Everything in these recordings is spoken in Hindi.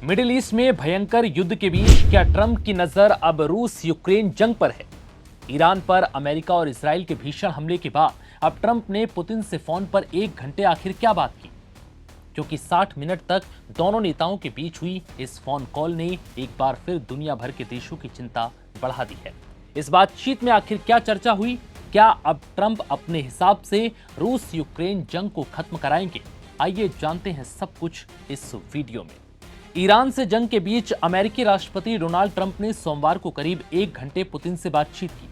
मिडिल ईस्ट में भयंकर युद्ध के बीच क्या ट्रंप की नजर अब रूस यूक्रेन जंग पर है? ईरान पर अमेरिका और इजराइल के भीषण हमले के बाद अब ट्रंप ने पुतिन से फोन पर 1 घंटे आखिर क्या बात की? क्योंकि 60 मिनट तक दोनों नेताओं के बीच हुई इस फोन कॉल ने एक बार फिर दुनिया भर के देशों की चिंता बढ़ा दी है। इस बातचीत में आखिर क्या चर्चा हुई? क्या अब ट्रंप अपने हिसाब से रूस यूक्रेन जंग को खत्म कराएंगे? आइए जानते हैं सब कुछ इस वीडियो में। ईरान से जंग के बीच अमेरिकी राष्ट्रपति डोनाल्ड ट्रंप ने सोमवार को करीब 1 घंटे पुतिन से बातचीत की,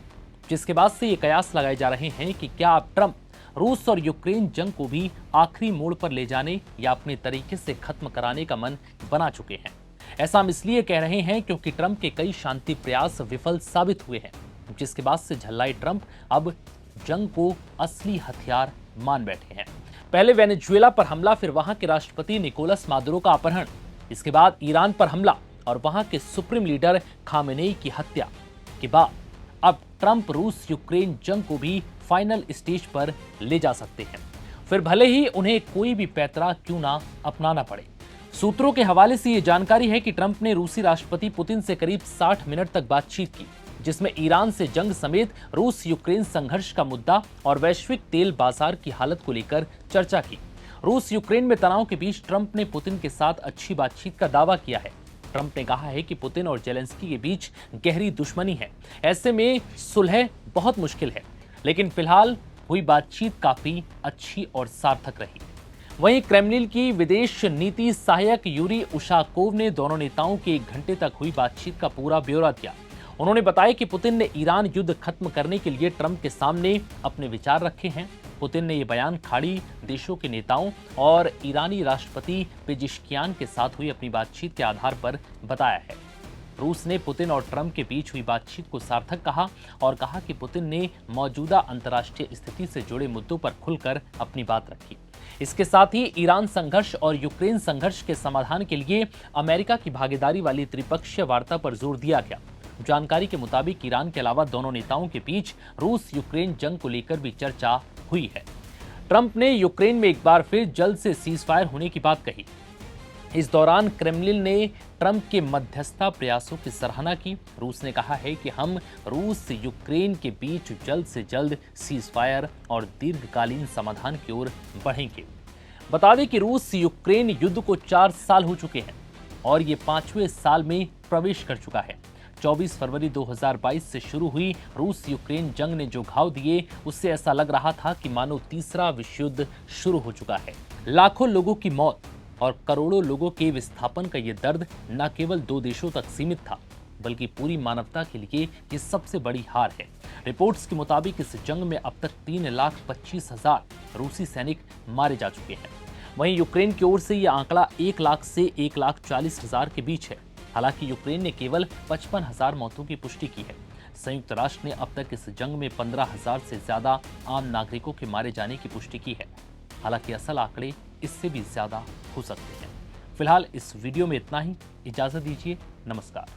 जिसके बाद से ये कयास लगाए जा रहे हैं कि क्या अब ट्रंप रूस और यूक्रेन जंग को भी आखिरी मोड़ पर ले जाने या अपने तरीके से खत्म कराने का मन बना चुके हैं। ऐसा हम इसलिए कह रहे हैं क्योंकि ट्रंप के कई शांति प्रयास विफल साबित हुए हैं, जिसके बाद से झल्लाए ट्रंप अब जंग को असली हथियार मान बैठे हैं। पहले वेनेजुएला पर हमला, फिर वहां के राष्ट्रपति निकोलस मादुरो का अपहरण, इसके बाद ईरान पर हमला और वहां के सुप्रीम लीडर खामेनेई की हत्या के बाद अब ट्रंप रूस यूक्रेन जंग को भी फाइनल स्टेज पर ले जा सकते हैं, फिर भले ही उन्हें कोई भी पैतरा क्यों ना अपनाना पड़े। सूत्रों के हवाले से यह जानकारी है कि ट्रंप ने रूसी राष्ट्रपति पुतिन से करीब 60 मिनट तक बातचीत की, जिसमें ईरान से जंग समेत रूस यूक्रेन संघर्ष का मुद्दा और वैश्विक तेल बाजार की हालत को लेकर चर्चा की। रूस यूक्रेन में तनाव के बीच ट्रंप ने पुतिन के साथ अच्छी बातचीत का दावा किया है। ट्रंप ने कहा है कि पुतिन और जेलेंस्की के बीच गहरी दुश्मनी है, ऐसे में सुलह बहुत मुश्किल है, लेकिन फिलहाल हुई बातचीत काफी अच्छी और सार्थक रही। वहीं क्रेमलिन की विदेश नीति सहायक यूरी उशाकोव ने दोनों नेताओं की 1 घंटे तक हुई बातचीत का पूरा ब्यौरा दिया। उन्होंने बताया कि पुतिन ने ईरान युद्ध खत्म करने के लिए ट्रंप के सामने अपने विचार रखे हैं। पुतिन ने यह बयान खाड़ी देशों के नेताओं और ईरानी राष्ट्रपति पेजिशकियान के साथ हुई अपनी बातचीत के आधार पर बताया है। रूस ने पुतिन और ट्रंप के बीच हुई बातचीत को सार्थक कहा और कहा कि पुतिन ने मौजूदा अंतर्राष्ट्रीय स्थिति से जुड़े मुद्दों पर खुलकर अपनी बात रखी। इसके साथ ही ईरान संघर्ष और यूक्रेन संघर्ष के समाधान के लिए अमेरिका की भागीदारी वाली त्रिपक्षीय वार्ता पर जोर दिया गया। जानकारी के मुताबिक ईरान के अलावा दोनों नेताओं के बीच रूस यूक्रेन जंग को लेकर भी चर्चा हुई है। ट्रंप ने यूक्रेन में एक बार फिर जल्द से सीजफायर होने की बात कही। इस दौरान क्रेमलिन ने ट्रंप के मध्यस्थता प्रयासों की सराहना की। रूस ने कहा है कि हम रूस यूक्रेन के बीच जल्द से जल्द सीजफायर और दीर्घकालीन समाधान की ओर बढ़ेंगे। बता दें कि रूस यूक्रेन युद्ध को 4 साल हो चुके हैं और ये 5वें साल में प्रवेश कर चुका है। 24 फरवरी 2022 से शुरू हुई रूस यूक्रेन जंग ने जो घाव दिए, उससे ऐसा लग रहा था कि मानो तीसरा विश्व युद्ध शुरू हो चुका है। लाखों लोगों की मौत और करोड़ों लोगों के विस्थापन का ये दर्द न केवल 2 देशों तक सीमित था, बल्कि पूरी मानवता के लिए ये सबसे बड़ी हार है। रिपोर्ट्स के मुताबिक इस जंग में अब तक 3,25,000 रूसी सैनिक मारे जा चुके हैं। वहीं यूक्रेन की ओर से यह आंकड़ा 1 लाख से 1,40,000 के बीच है। हालांकि यूक्रेन ने केवल 55,000 मौतों की पुष्टि की है। संयुक्त राष्ट्र ने अब तक इस जंग में 15,000 से ज्यादा आम नागरिकों के मारे जाने की पुष्टि की है। हालांकि असल आंकड़े इससे भी ज्यादा हो सकते हैं। फिलहाल इस वीडियो में इतना ही। इजाजत दीजिए। नमस्कार।